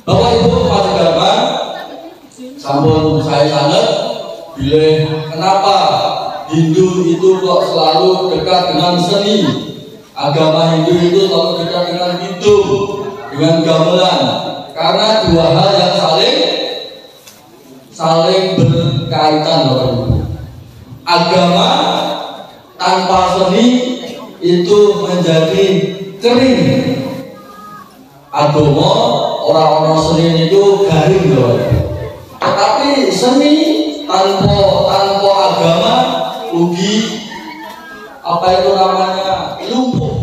Bapak Ibu Mas Agama, sampun saya sangat bilih kenapa Hindu itu kok selalu dekat dengan seni. Agama Hindu itu selalu dekat dengan hidup, dengan gamelan, karena dua hal yang saling berkaitan, Bapak Ibu. Agama tanpa seni itu menjadi kering. Agama orang-orang seni itu garing, Bapak Ibu. Tetapi seni tanpa agama rugi, apa itu namanya, lumpuh.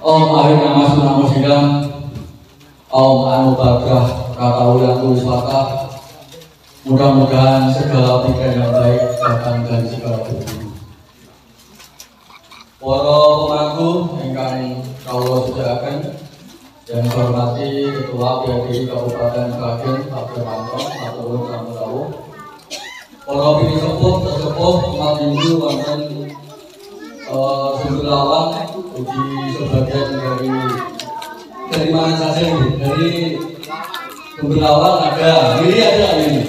Om Hari Nama Sunamo Sidang, Om Anu Barkah Kataulian Tulis Wakaf. Mudah-mudahan segala pikiran yang baik datang dari segala budi. Para pemangku ingkang kawula sedhayaken, yang saya hormati Ketua PADI Kabupaten Sragen Pak Firmanto, matur nuwun sampun. Para pinisepuh sesepuh umat Hindu wonten Sumber Lawang, uji sebagian dari mana saja ini? Dari Sumber Lawang ada, Miri ada ini?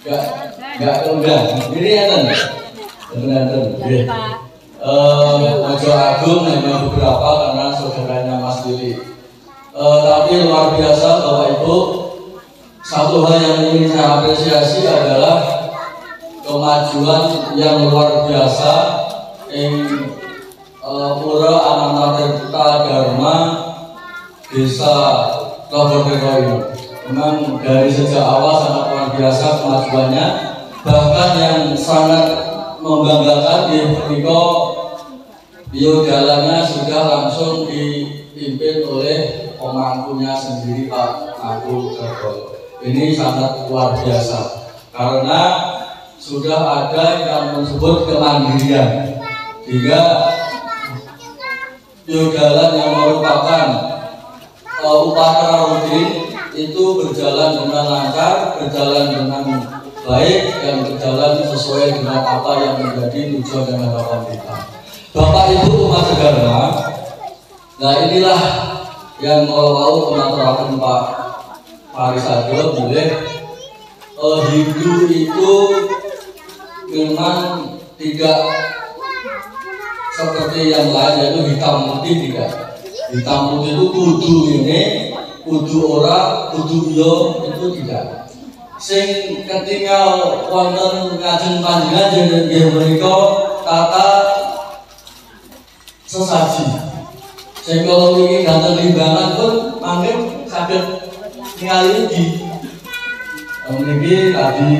Enggak, Miri ada nih? Benar. Mojo Agung hanya beberapa karena saudaranya Mas Lili. Tapi luar biasa Bapak Ibu, satu hal yang ingin saya apresiasi adalah kemajuan yang luar biasa Pura Anantatirta Dharma Desa Logorejo ini. Memang dari sejak awal sangat luar biasa kemajuannya. Bahkan yang sangat membanggakan di Periko biodalannya sudah langsung dipimpin oleh pemangkunya sendiri Pak Aku Gergol. Ini sangat luar biasa karena sudah ada yang disebut kemandirian. Hingga biodalan yang merupakan upacara rutin itu berjalan dengan lancar, berjalan dengan baik, dan berjalan sesuai dengan apa yang menjadi tujuan dan harapan kita. Bapak Ibu umat agama, nah inilah yang mau mengaturakan Pak Parisadyo bilih Hindu itu memang tidak seperti yang lain, yaitu hitam putih. Tidak, hitam putih itu kudu ini, kudu ora, kudu iyo, itu tidak. Sing ketinggal wonten ngajeng panjenengan jenenge menika tata sesaji. Sing kala wingi dateng limbangan pun mangke saged ningali ugi. Mriki tadi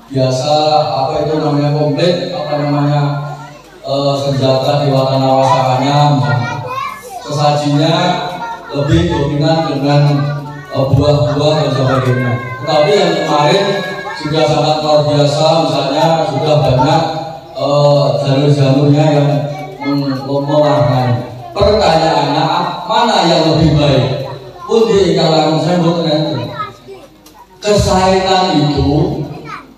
biasa apa itu namanya komplit, apa namanya senjata Dewa Nawasakannya, sesajinya lebih dominan dengan buah-buah dan sebagainya. Tetapi yang kemarin sudah sangat luar biasa, misalnya sudah banyak jalur-jalurnya yang mewarnai. Pertanyaannya mana yang lebih baik? Pundi ingkang saya buat nanti. Kesahitan itu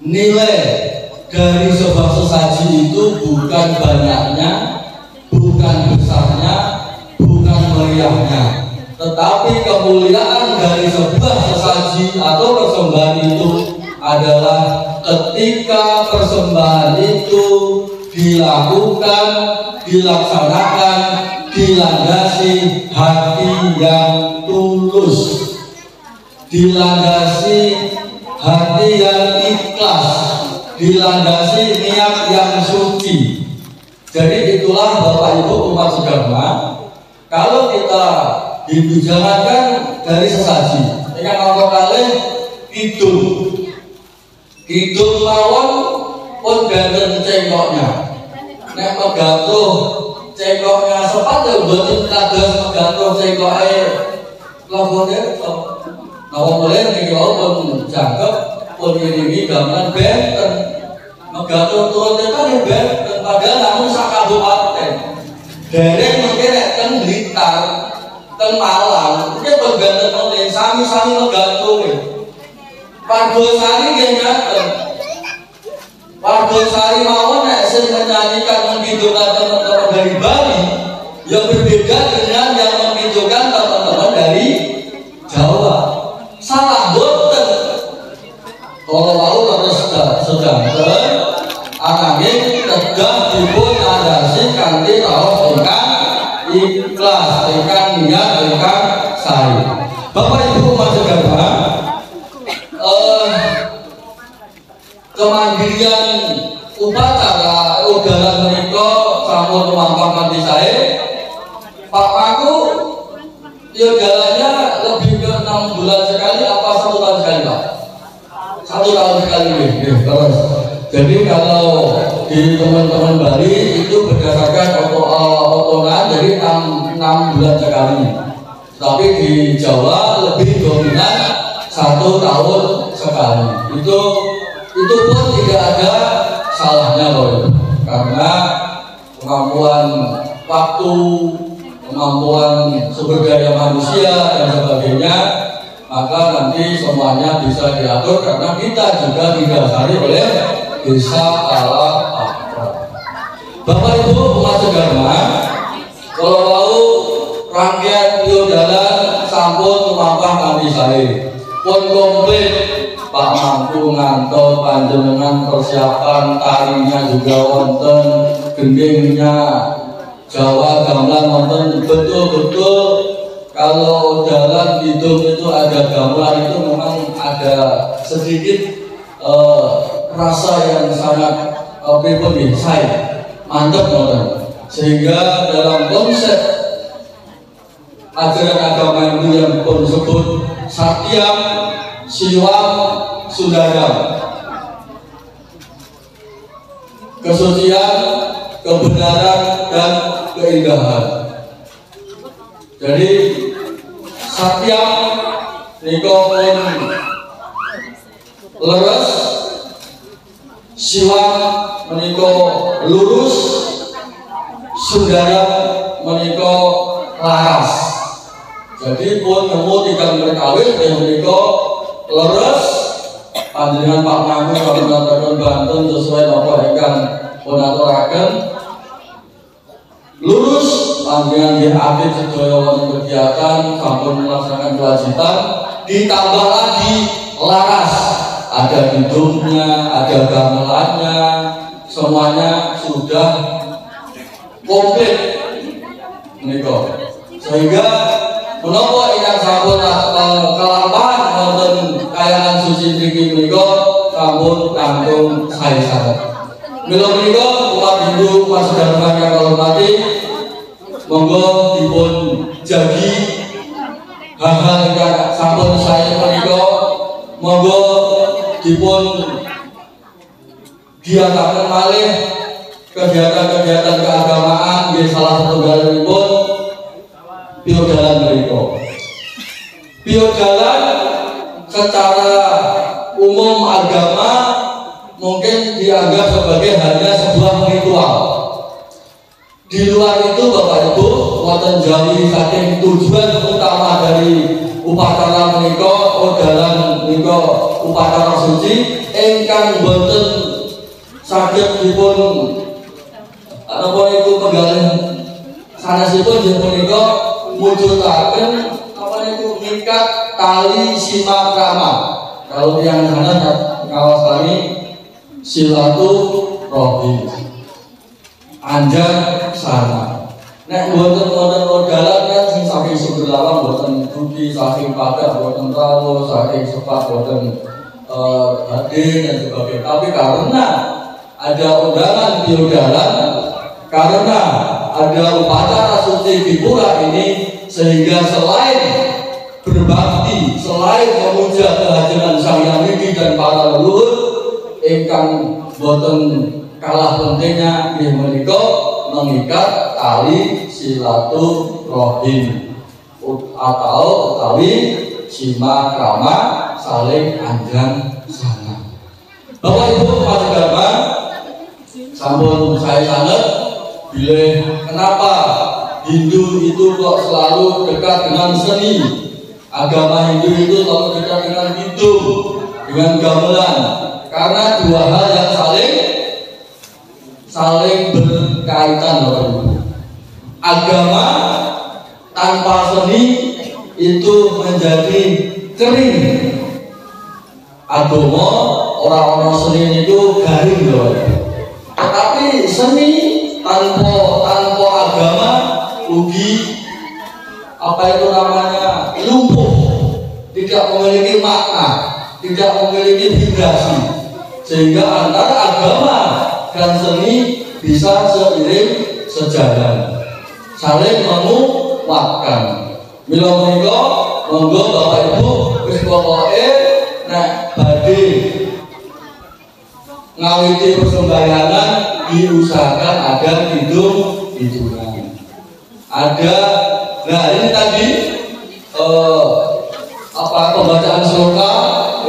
nilai dari sebuah sesaji itu bukan banyaknya, bukan besarnya, bukan meriahnya, tetapi kemuliaan dari sebuah sesaji atau persembahan itu adalah ketika persembahan itu dilakukan, dilaksanakan, dilandasi hati yang tulus, dilandasi hati yang ikhlas, dilandasi niat yang suci. Jadi itulah Bapak Ibu umat agama, kalau kita jangankan dari sesaji, ikan orang kali kidul mawon pun ganteng cengkoknya. nek megantuh cengkoknya sepat ya mboten kados megantuh cengkoke logone to. Nawa mulai niki pun jangkep pun ini gamelan benten. Megantuh turun tekan benten padahal namun sak kabupaten. Dereng mungkin nek teng Blitar, teng Malang, iki beganten oleh sami-sami megantuh. Pardosari nggih ngaten. Pardosari mawon nek sing menyanyikan mengidolakan teman-teman dari Bali yang berbeda dengan yang mengidolakan teman-teman dari Jawa. Salah boten. Kalau mau terus sedanten ananging tedah dipun adasi kanthi raos ingkang ikhlas, ingkang niat, ingkang sae. Bapak Ibu Majegarwa, kemandirian upacara udalan menika sampun lumampah kanthi sae. Pak Paku udalannya lebih ke 6 bulan sekali apa 1 tahun sekali, Pak? 1 tahun sekali terus. Jadi kalau di teman-teman Bali itu berdasarkan otonan jadi 6 bulan sekali. Tapi di Jawa lebih dominan 1 tahun sekali. Itu pun tidak ada salahnya loh, karena kemampuan waktu, kemampuan sumber daya manusia dan sebagainya, maka nanti semuanya bisa diatur karena kita juga didasari oleh desa ala akra. Bapak Ibu Majegarwa, kalau mau rangkaian piodalan sampun lumampah kanthi sae, pun komplit. Pak Mangku ngantos panjenengan persiapan tarinya juga wonten, gendingnya Jawa gamelan wonten, betul-betul kalau jalan hidung itu ada gamelan itu memang ada sedikit rasa yang sangat pribadi saya mantap wonten, sehingga dalam konsep ajaran agama Hindu yang pun disebut Satyam Siwam Sundaram, kesucian, kebenaran, dan keindahan. Jadi Satyam niko pun leres, Siwam meniko lurus, Sundaram meniko laras. Jadi pun nemu tiga berkawin yang meniko leres. Panjenengan Pak Mangku kalau mengatakan Banten sesuai apa ingkang pun aturaken. Lurus panjenengan di akhir sedaya wonten kegiatan sampun melaksanakan kewajiban, ditambah lagi laras, ada hidungnya, ada gamelannya, semuanya sudah komplit menika. Sehingga menapa ingkang sampun kelampahan wonten kayangan suci mriki menika sampun langkung sae sanget. Mila menika umat Hindu Mas Dharma kang kula hormati, monggo dipun jagi hal-hal ingkang sampun sae menika, monggo dipun giataken malih kegiatan-kegiatan keagamaan nggih salah satunggalipun piodalan menika. Piodalan secara umum agama mungkin dianggap sebagai hanya sebuah ritual. Di luar itu Bapak Ibu, wonten jali saking tujuan utama dari upacara menika, piodalan menika upacara suci ingkang boten saged dipun apa itu penggalih sanesipun nggih punika mujudaken apa itu ngikat tali silakrama. Kalau yang sana kawas kami silaturahmi anjar sana. Nek boten modalan kan sing saking sumber lawang boten dugi, saking padak boten rawuh, saking sepat boten hadir dan sebagainya. Tapi karena ada undangan piodalan, karena ada upacara suci di pura ini, sehingga selain berbakti, selain memuja kehadiran Sang Hyang Widi dan para leluhur ingkang boten kalah pentingnya menika mengikat tali silaturahim atau utawi sima krama saling anjang sana. Bapak Ibu agama sampun saya sangat bilih kenapa Hindu itu kok selalu dekat dengan seni. Agama Hindu itu selalu dekat dengan hidup, dengan gamelan, karena dua hal yang saling berkaitan, Bapak Ibu. Agama tanpa seni itu menjadi kering. Agama orang-orang seni itu garing, Bapak Ibu. Tetapi seni tanpa agama rugi, apa itu namanya, lumpuh, tidak memiliki makna, tidak memiliki vibrasi, sehingga antara agama dan seni bisa seiring sejalan, saling menguatkan. Mila menika monggo Bapak Ibu wis pokoke nek badhe ngawiti persembahyangan diusahakan agar hitungan. Ada, nah ini tadi pembacaan sloka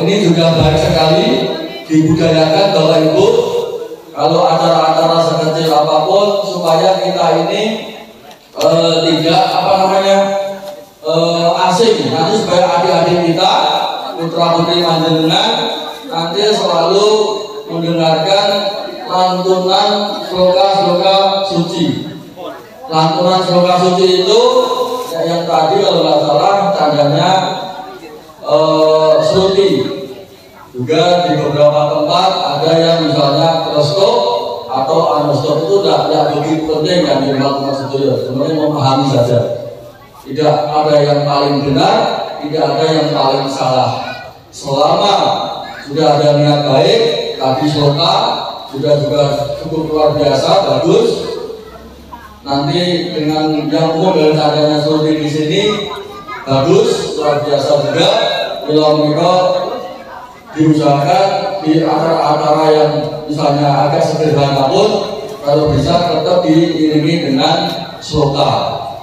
ini juga baik sekali dibudayakan Bapak Ibu. Kalau acara-acara sekecil apapun supaya kita ini tidak asing, nanti supaya adik-adik kita putra putri panjenengan nanti selalu mendengarkan lantunan sloka suci. Lantunan sloka suci itu yang tadi kalau nggak salah tandanya Shruti. Juga di beberapa tempat ada yang misalnya teleskop atau anoscop itu tidak begitu penting yang dimaksud itu, sebenarnya memahami saja. Tidak ada yang paling benar, tidak ada yang paling salah. Selama sudah ada niat baik, tadi sloka sudah juga cukup luar biasa, bagus. Nanti dengan yang umum dengan adanya Shruti di sini bagus, luar biasa juga. Bila mereka diusahakan di acara-acara yang misalnya agak sederhana pun kalau bisa tetap diiringi dengan sloka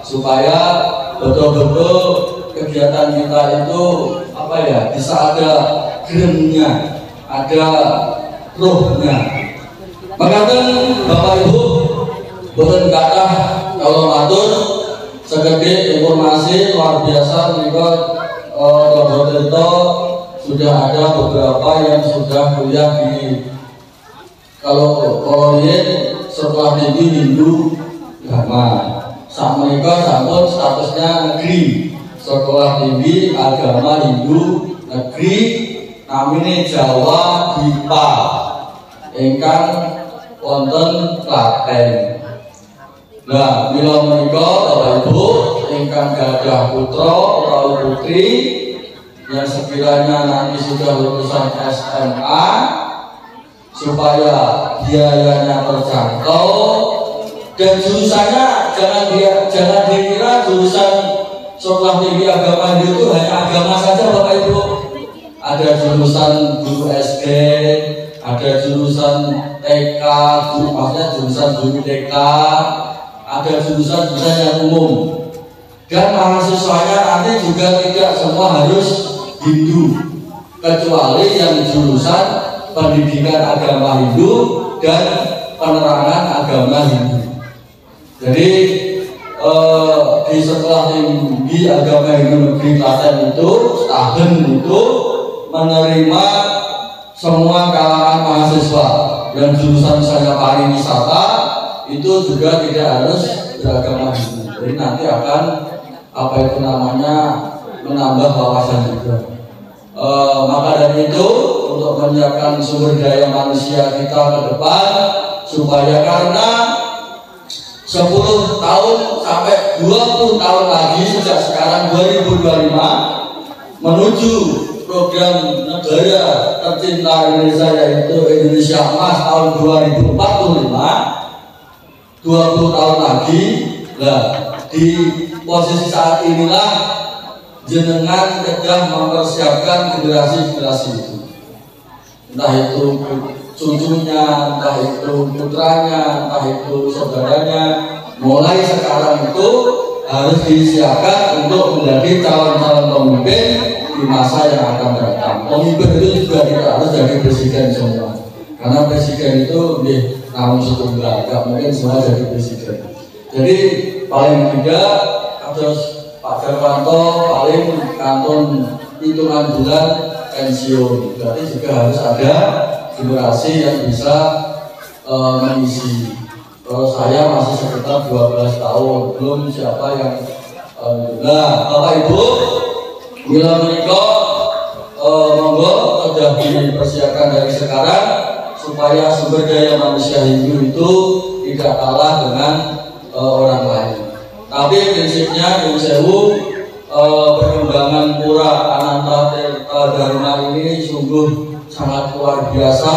supaya betul-betul kegiatan kita itu bisa ada geremnya, ada rohnya. Makaten Bapak Ibu boten kathah kalau matur segede informasi luar biasa menika Bapak Tirto sudah ada beberapa yang sudah kuliah di kalau setelah tinggi Hindu agama. Saat mereka sampun statusnya negeri, sekolah tinggi agama Hindu negeri, namanya Jawa Dipa, ingkang wonten Klaten. Nah, mila menika Bapak Ibu ingkang gadah putra utawi putri yang sekiranya nanti sudah lulusan SMA, supaya biayanya terjangkau dan jurusannya jangan dikira jurusan sekolah tinggi agama itu hanya agama saja Bapak Ibu. Ada jurusan guru SD, ada jurusan TK, maksudnya jurusan guru TK, ada jurusan yang umum. Dan mahasiswanya nanti juga tidak semua harus Hindu, kecuali yang jurusan pendidikan agama Hindu dan penerangan agama Hindu. Jadi di sekolah tinggi agama Hindu negeri Klaten itu setahun itu menerima semua kalangan mahasiswa yang jurusan misalnya pariwisata itu juga tidak harus beragama Hindu. Jadi nanti akan menambah wawasan juga. Maka dari itu untuk menyiapkan sumber daya manusia kita ke depan supaya karena 10 tahun sampai 20 tahun lagi sejak sekarang 2025 menuju program negara tercinta Indonesia yaitu Indonesia Emas tahun 2045, 20 tahun lagi. Nah, di posisi saat inilah jenengan sedang mempersiapkan generasi-generasi itu, entah itu cucunya, entah itu putranya, entah itu saudaranya, mulai sekarang itu harus disiapkan untuk menjadi calon-calon pemimpin di masa yang akan datang. Pemimpin itu juga tidak harus jadi presiden semua, karena presiden itu namun setunggal, gak mungkin semua jadi presiden. Jadi paling tidak harus Pak Darmanto paling kantong hitungan bulan pensiun, berarti juga harus ada generasi yang bisa mengisi. Kalau saya masih sekitar 12 tahun, belum siapa yang nah, Bapak Ibu, bila menikah monggo sudah dipersiapkan dari sekarang supaya sumber daya manusia Hindu itu tidak kalah dengan orang lain. Tapi prinsipnya Nyuwun Sewu, perkembangan Pura Ananta Tirta Dharma ini sungguh sangat luar biasa,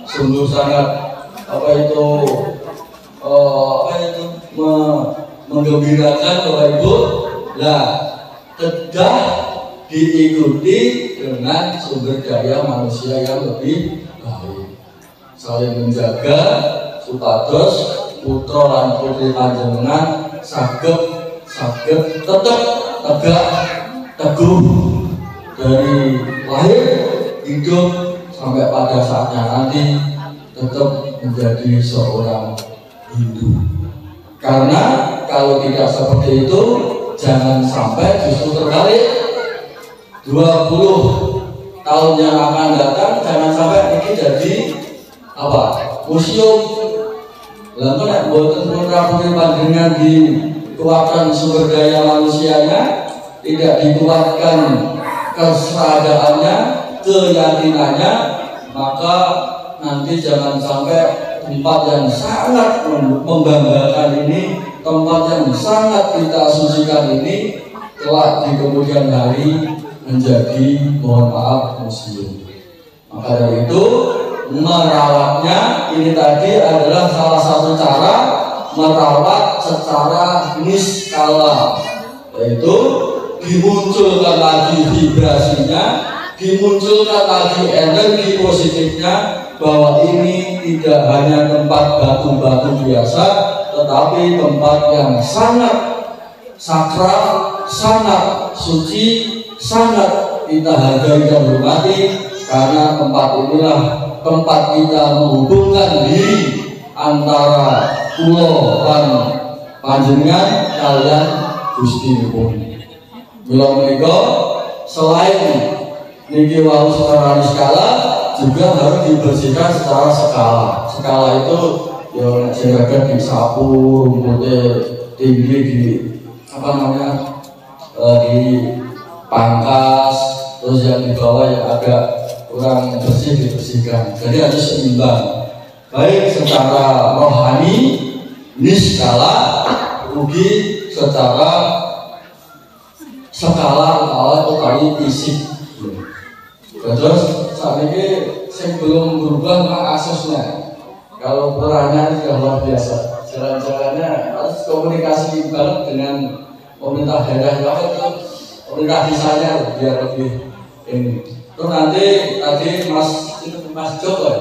sungguh sangat menggembirakan Bapak Ibu. Nah, telah diikuti dengan sumber daya manusia yang lebih baik, saling menjaga supados putra lan putri panjenengan saged tetap tegak teguh dari lahir hidup sampai pada saatnya nanti tetap menjadi seorang Hindu. Karena kalau tidak seperti itu, jangan sampai justru terbalik. 20 tahun yang akan datang jangan sampai ini jadi museum. Lalu nek boten putra putri panjenengan dikuatkan sumber daya manusianya, tidak dikuatkan keseragamannya, keyakinannya, maka nanti jangan sampai tempat yang sangat membanggakan ini, tempat yang sangat kita sucikan ini kelak di kemudian hari menjadi, mohon maaf, museum. Maka dari itu merawatnya ini tadi adalah salah satu cara merawat secara niskala, yaitu dimunculkan lagi vibrasinya, dimunculkan lagi energi positifnya, bahwa ini tidak hanya tempat batu-batu biasa, tetapi tempat yang sangat sakral, sangat suci, sangat kita hargai dan hormati, karena tempat inilah tempat kita menghubungkan diri antara pulau dan panjenengan kalian Gusti Nipun. Mila menika selain niki wau secara skala juga harus dibersihkan secara skala. Skala itu ya jaga disapu, rumputnya tinggi di di pangkas, terus yang di bawah yang agak kurang bersih dibersihkan. Jadi harus seimbang, baik secara rohani, niskala, rugi secara skala atau kali fisik. Terus saat ini saya belum berubah mak asusnya. Kalau perannya sudah luar biasa. Jalan-jalannya harus komunikasi banget dengan pemerintah daerah, pemerintah desanya biar lebih ini. Terus nanti tadi Mas Joko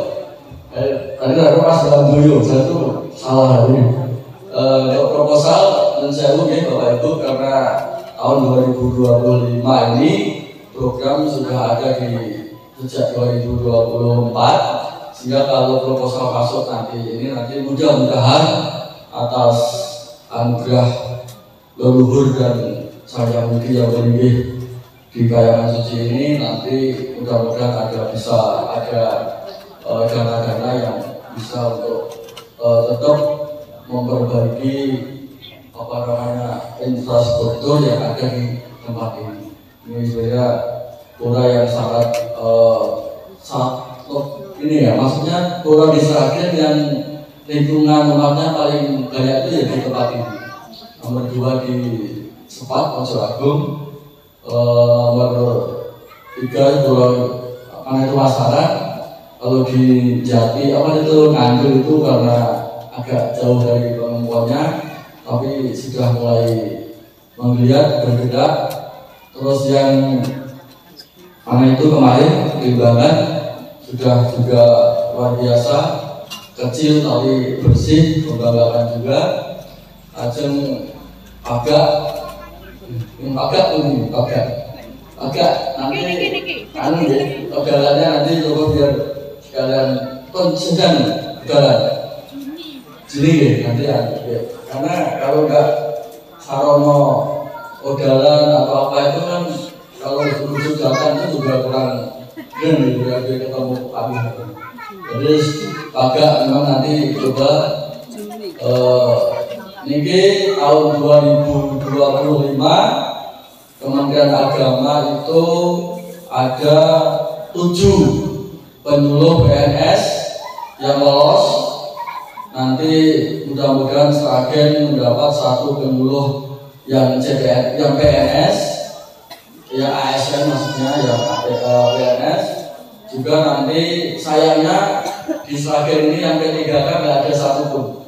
tadi ada Mas Bandoyo, saya tuh salah ini. Proposal dan saya mungkin Bapak Ibu, karena tahun 2025 ini program sudah ada di sejak 2024, sehingga kalau proposal masuk nanti mudah-mudahan atas anugerah leluhur dan saya mungkin yang berlebih di Kayangan Suci ini, nanti mudah-mudahan bisa ada dana-dana yang bisa untuk tetap memperbaiki infrastruktur yang ada di tempat ini. Ini sebenarnya pura yang sangat ini ya, maksudnya pura di Sragen yang lingkungan umatnya paling banyak itu ya di tempat ini. Nomor 2 di Sepat, Mojo Agung, nomor 3 itu Masaran. Kalau di Jati Nganjuk itu karena agak jauh dari pengempuannya, tapi sudah mulai menggeliat, bergerak. Terus yang mana itu kemarin Limbangan sudah juga luar biasa, kecil tapi bersih, membanggakan juga. Ajeng agak nanti ogalannya nanti coba biar sekalian konsen ogalan jeli nanti ya. Karena kalau enggak sarono ogalan atau apa itu kan kalau berusaha datang itu juga kurang keren gitu ya, ketemu kami. Jadi agak memang nanti coba niki tahun 2025 Kementerian Agama itu ada 7 penyuluh PNS yang lolos. Nanti mudah-mudahan Sragen mendapat 1 penyuluh yang PNS, yang ASN maksudnya, yang PNS. Juga nanti sayangnya di Sragen ini yang P3K nggak ada satupun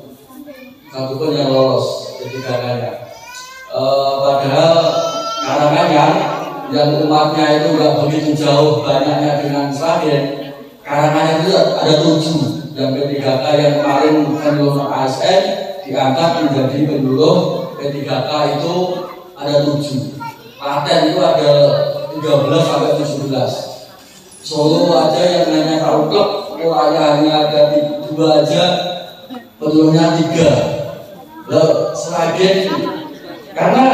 yang lolos P3K-nya. Padahal Karanganyar yang umatnya itu nggak begitu jauh banyaknya dengan Sragen, Karanganyar itu ada 7 yang P3K yang kemarin penyuluh ASN diangkat menjadi penyuluh P3K itu ada 7. Klaten itu ada 13 sampai 17. Solo aja yang hanya tahu klub, hanya ada 2 aja, penyuluhnya 3. Loh, Sragen karena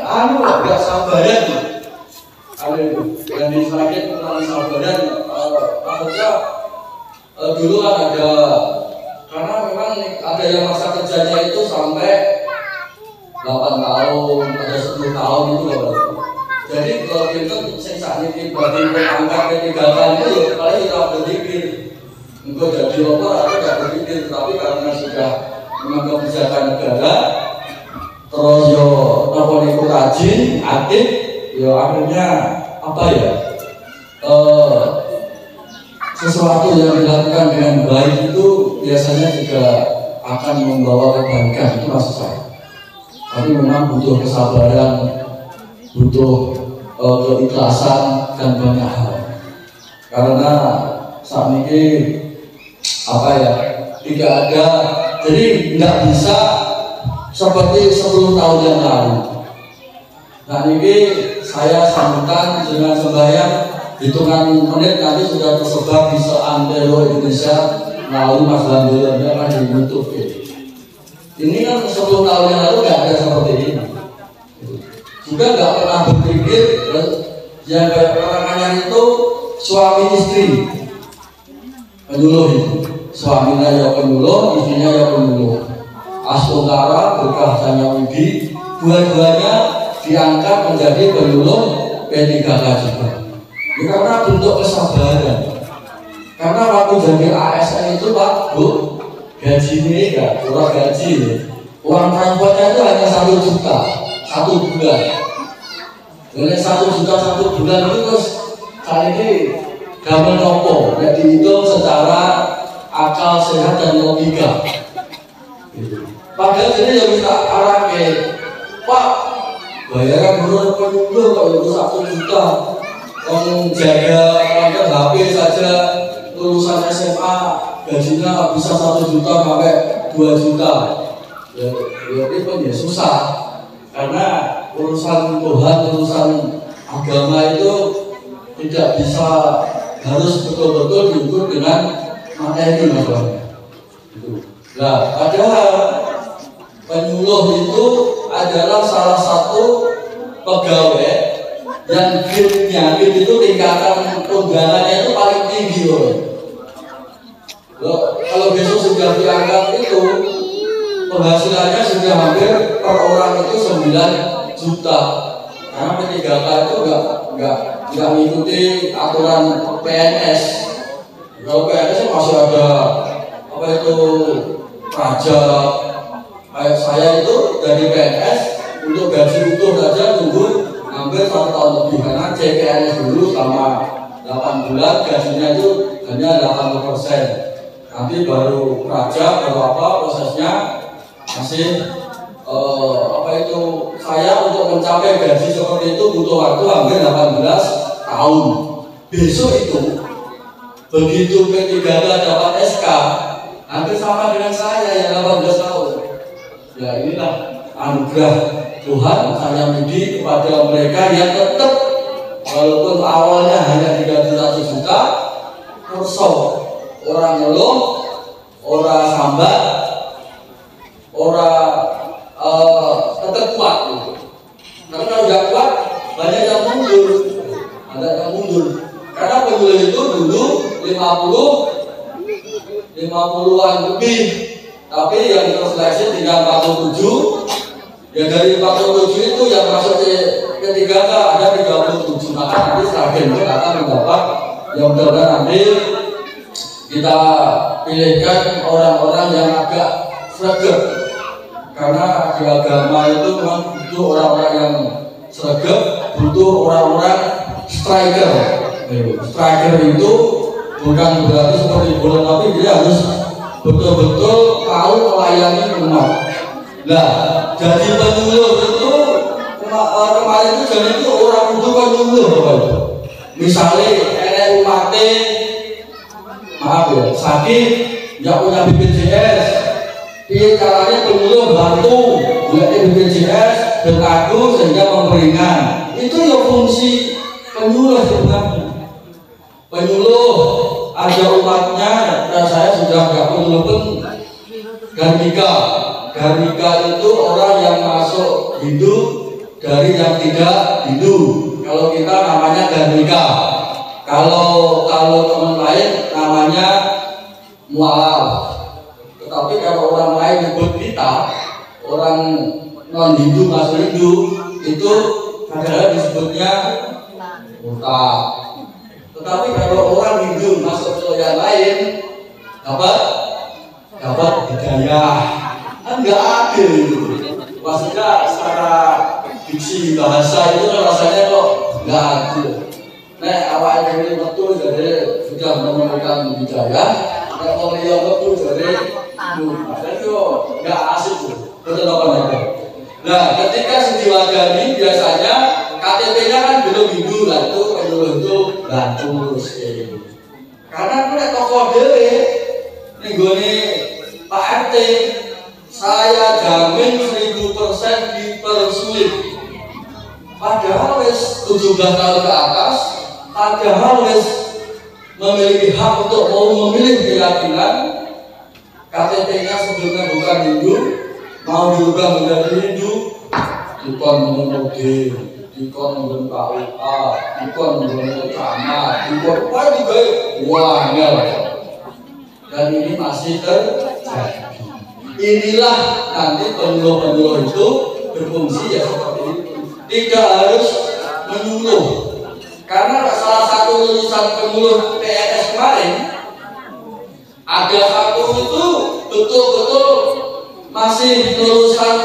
nggak sabaran yang di Sragen kurang sabaran. Maksudnya dulu kan ada, karena memang ada yang masa kerjanya itu sampai 8 tahun, ada 10 tahun itu loh. Jadi kalau kita saat ini bagi angkat P3K itu paling kita berpikir untuk jadi apa, aku tidak berpikir, tapi karena sudah memang kebijakan negara, terus yo nopo niku rajin, aktif, yo akhirnya apa ya, sesuatu yang dilakukan dengan baik itu biasanya juga akan membawa kebaikan, itu maksud saya. Tapi memang butuh kesabaran, butuh keikhlasan dan banyak hal. Karena saat ini apa ya, tidak ada, jadi nggak bisa seperti 10 tahun yang lalu. Nah ini saya sambutan dengan sembahyang, hitungan menit nanti sudah tersebar di seantero Indonesia melalui Mas Bandola kan di YouTube. Ini kan 10 tahun yang lalu nggak ada seperti ini. Juga nggak pernah berpikir yang kayak Karanganyar itu suami istri penyuluh itu, suaminya ya penyuluh, istrinya ya penyuluh. Astungkara Berkah Sanyawidi, dua-duanya diangkat menjadi penyuluh P3K juga. Ya, karena bentuk kesabaran. Karena waktu jadi ASN itu Pak Bu, gajinya enggak kurang gaji, uang transportnya itu hanya 1 juta 1 bulan. Jadi 1 juta 1 bulan itu terus kali ini gamel nopo, jadi dihitung secara akal sehat dan logika. Padahal jadi yang bisa arah ke Pak, bayaran menurut penyuluh kalau itu 1 juta, jaga pakai HP saja lulusan SMA gajinya bisa 1 juta sampai 2 juta. Ya itu pun ya susah, karena urusan Tuhan, urusan agama itu tidak bisa harus betul-betul diukur dengan materi masalahnya. Nah, padahal penyuluh itu adalah salah satu pegawai yang grade-nya itu tingkatan tunggalannya itu paling tinggi loh. Kalau besok sudah diangkat itu penghasilannya sudah hampir per orang itu 9 juta. Karena P3K itu enggak mengikuti aturan PNS. Kalau PNS masih ada apa itu pajak. Kayak saya itu dari PNS untuk gaji utuh saja tunggu hampir 1 tahun lebih, karena CPNS dulu selama 8 bulan gajinya itu hanya 80%. Nanti baru pajak baru apa prosesnya masih apa itu, saya untuk mencapai gaji seperti itu butuh waktu hampir 18 tahun. Besok itu Begitu P3K dapat SK, hampir sama dengan saya yang 18 tahun. Ya inilah anugerah Tuhan saya beri kepada mereka yang tetap walaupun awalnya hanya digaji 1 juta, kerso orang ngeluh, orang sambat, orang tetap kuat gitu. Karena kalau nggak kuat banyak yang mundur, ada yang mundur. Karena penyuluh itu dulu 50-an lebih, tapi yang terseleksi tinggal 47. Ya dari 47 itu yang masuk ketiga ada 37. Maka nanti strategi akan mendapat yang mudah-mudahan nanti kita pilihkan orang-orang yang agak sregep. Karena di agama itu memang butuh orang-orang yang sregep, butuh orang-orang striker. Striker itu bukan berarti seperti bola, tapi dia harus betul-betul tahu melayani umat. Nah, jadi penyuluh itu kemarin itu jadi itu orang itu penyuluh, misalnya umat maaf ya sakit, nggak punya BPJS, dia caranya penyuluh bantu buatnya BPJS berlaku sehingga memperingan. Itu ya fungsi penyuluh sebenarnya. Penyuluh ada umatnya, dan saya sudah nggak penyuluh pun. Garmika itu orang yang masuk Hindu dari yang tidak Hindu. Kalau kita namanya Garmika. Kalau teman lain namanya mualaf. Tetapi kalau orang lain nyebut kita, orang non Hindu masuk Hindu, itu kadang-kadang disebutnya muta. Tetapi kalau orang Hindu masuk ke yang lain, dapat hidayah. Kan nggak adil itu. Maksudnya secara diksi bahasa itu rasanya kok nggak adil. Nek awak ini betul jadi sudah menemukan hidayah, nek mau lihat betul jadi itu nggak asik tuh. Betul apa enggak? Nah, ketika Sediwagani biasanya KTP-nya kan belum Hindu lah, itu penyuluh itu bantu ngurus ini. Karena nek tokoh dhewe ning gone Pak RT, saya jamin 1000% dipersulit. Padahal wis 17 tahun ke atas, padahal wis memiliki hak untuk mau memilih keyakinan, KTP-nya sebelumnya bukan Hindu, mau diubah menjadi Hindu, dikon mengundi, dikon mengundi KUA, dikon mengundi camat, dikon apa juga wangel. Dan ini masih terjadi. Inilah nanti penyuluh-penyuluh itu berfungsi ya seperti itu. Tidak harus menyuluh. Karena salah satu lulusan penyuluh PNS kemarin, ada satu itu betul-betul masih lulusan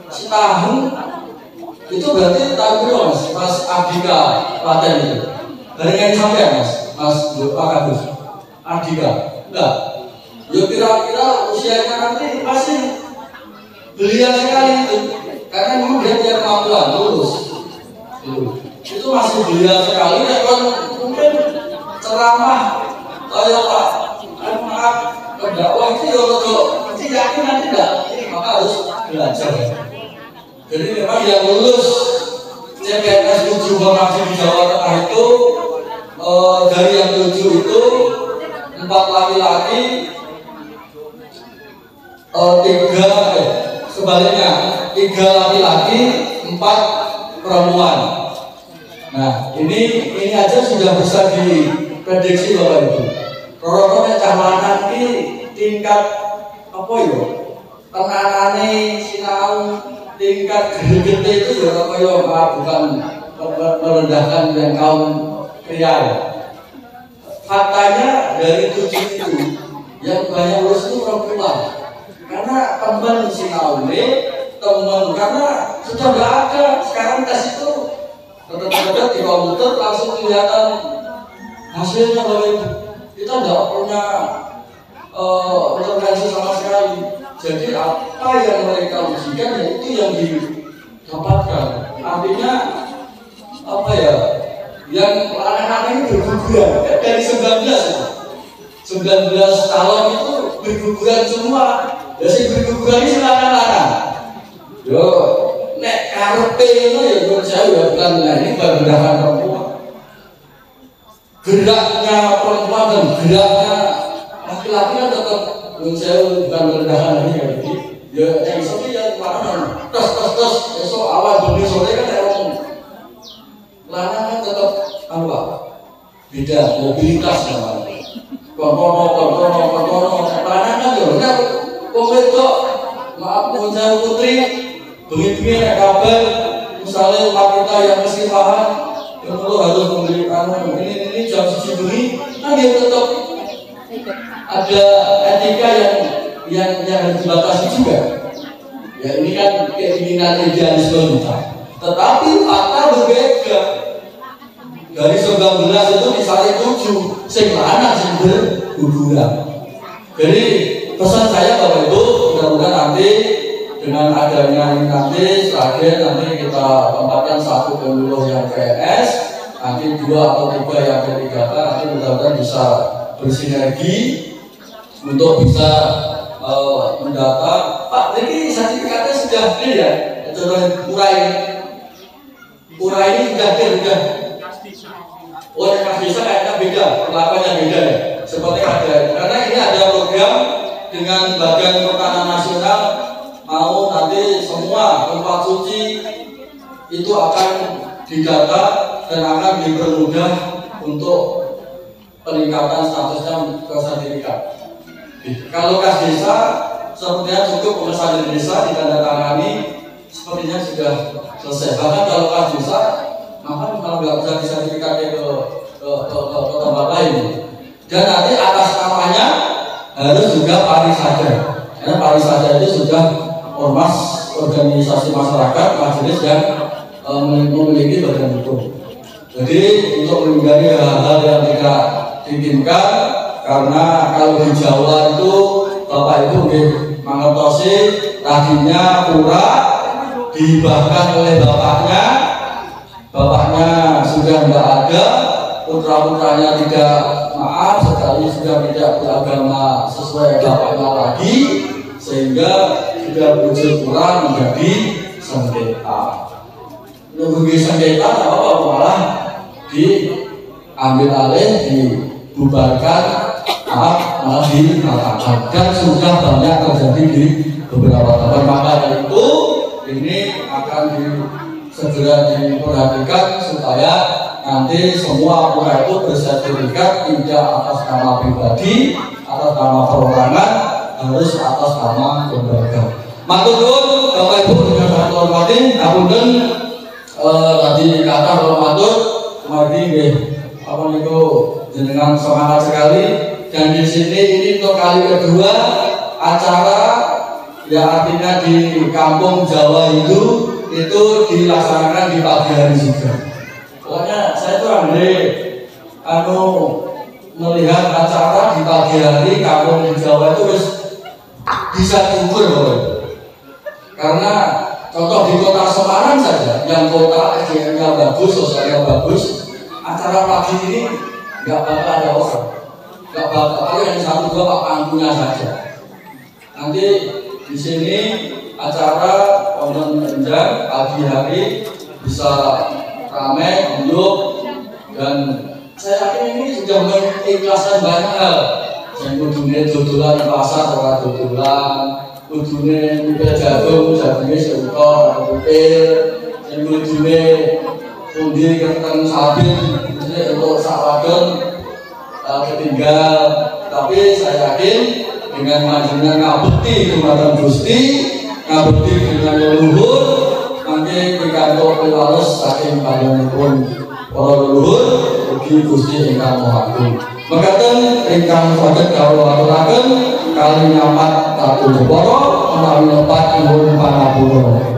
setahun. Itu berarti tahun berapa Mas Abdika Klaten itu? Barengan sampai Mas Pak Agus Abdika. Enggak. Ya kira-kira usianya nanti pasti belia sekali itu. Karena memang dia punya kemampuan lulus. Itu masih belia sekali. Ya kan mungkin ceramah kayak Pak maaf pendakwah itu ya mesti yakin nanti enggak. Maka harus belajar. Jadi memang yang lulus CPNS 7 formasi di Jawa Tengah itu dari yang 7 itu 4 laki-laki, 3 sebaliknya 3 laki-laki, 4 perempuan. Nah ini aja sudah bisa diprediksi Bapak Ibu. Rorotonya camanan ini tingkat apa ya? Tenanane sinau tingkat gede-gede itu ya kaya bukan merendahkan yang kaum pria. Faktanya dari 7 itu yang banyak lulus itu perempuan. Karena teman sinaune, teman karena sudah nggak ada sekarang tes itu tetap di komputer langsung kelihatan hasilnya Bapak Ibu. Kita nggak punya intervensi sama sekali. Jadi apa yang mereka ujikan ya itu yang didapatkan. Artinya apa ya? yang anak-anak ini berguguran dari 19 calon itu berguguran semua. Ya sing berguguran ini anak-anak. Yo nek karepe itu ya menurut saya ya bukan ini gerakan perempuan. Geraknya perempuan dan geraknya laki-laki kan tetap menurut saya bukan merendahkan ini ya. Ya yang seperti ya kemarin tes esok awal jam sore kan orang lanang kan tetap apa beda mobilitas namanya. Kontono lanang kan yo nek wong wedok maaf menjauh putri bengi-bengi nek kabar misalnya wanita yang mesifahan yang perlu harus membeli ini jam 1 bengi kan dia tetap ada etika yang harus dibatasi juga. Ya ini kan keinginan idealisme kita. Tetapi fakta berbeda. Dari 19 itu misalnya 7 sing lanang sing berguguran. Jadi pesan saya Bapak Ibu, mudah-mudahan nanti dengan adanya ini nanti nanti kita tempatkan 1 pemilih yang PNS, nanti 2 atau 3 yang P3K, nanti mudah-mudahan bisa bersinergi untuk bisa mendata. Pak, ini sertifikatnya sudah clear ya? Urai ini sudah clear. Oh, kas desa kayaknya beda, perlakuannya beda ya. Seperti ada, karena ini ada program dengan Badan Pertanahan Nasional mau nanti semua tempat suci itu akan didata dan akan dipermudah untuk peningkatan statusnya ke sertifikat. Kalau kas desa sepertinya cukup pengesahan desa ditandatangani sepertinya sudah selesai. Bahkan kalau kas desa maka kalau nggak bisa disertifikatnya ke tempat lain. Dan nanti atas namanya harus juga parisaja. Karena parisaja itu sudah ormas organisasi masyarakat majelis yang memiliki badan hukum. Jadi untuk menghindari hal-hal yang tidak diinginkan, karena kalau di Jawa itu Bapak Ibu mengertosi tadinya pura dihibahkan oleh bapaknya sudah tidak ada, putra-putranya tidak maaf sekali sudah tidak beragama sesuai bapaknya lagi, sehingga sudah berujung pura menjadi sengketa. Menunggu sengketa apa malah diambil alih, dibubarkan, malah dikatakan, dan sudah banyak terjadi di beberapa tempat. Maka dari itu ini akan segera diperhatikan supaya nanti semua pura itu bersertifikat tidak atas nama pribadi, atas nama perorangan, harus atas nama lembaga. Matur nuwun Bapak Ibu dengan sangat hormati, ngapunten tadi kata kalau matur kemarin apa niku jenengan semangat sekali, dan di sini ini untuk kali kedua acara ya artinya di kampung Jawa itu dilaksanakan di pagi hari juga. Pokoknya saya tuh melihat acara di pagi hari kampung Jawa itu bisa diukur loh. Karena contoh di kota Semarang saja, yang kota SDM-nya bagus, sosialnya bagus, acara pagi ini nggak bakal ada orang, nggak bakal yang 1-2 pak pangkunya saja. Nanti di sini acara konten penjang pagi hari bisa ramai, hidup, dan saya yakin ini sudah mengikhlaskan banyak hal. Yang kudune dodolan di pasar, orang dodolan, kudune mipil jagungnya seukor atau pipil, yang kudune undi kentang sabit, untuk sawadon ketinggal. Tapi saya yakin dengan majunya ngabekti dumateng Gusti, ngabekti dengan leluhur, nanti pikantuk piwales saking panjenenganipun para leluhur ugi Gusti ingkang Maha Agung. Mekaten ingkang saged kawula aturaken kali nyamat tatung para menawi lepat nyuwun pangapura.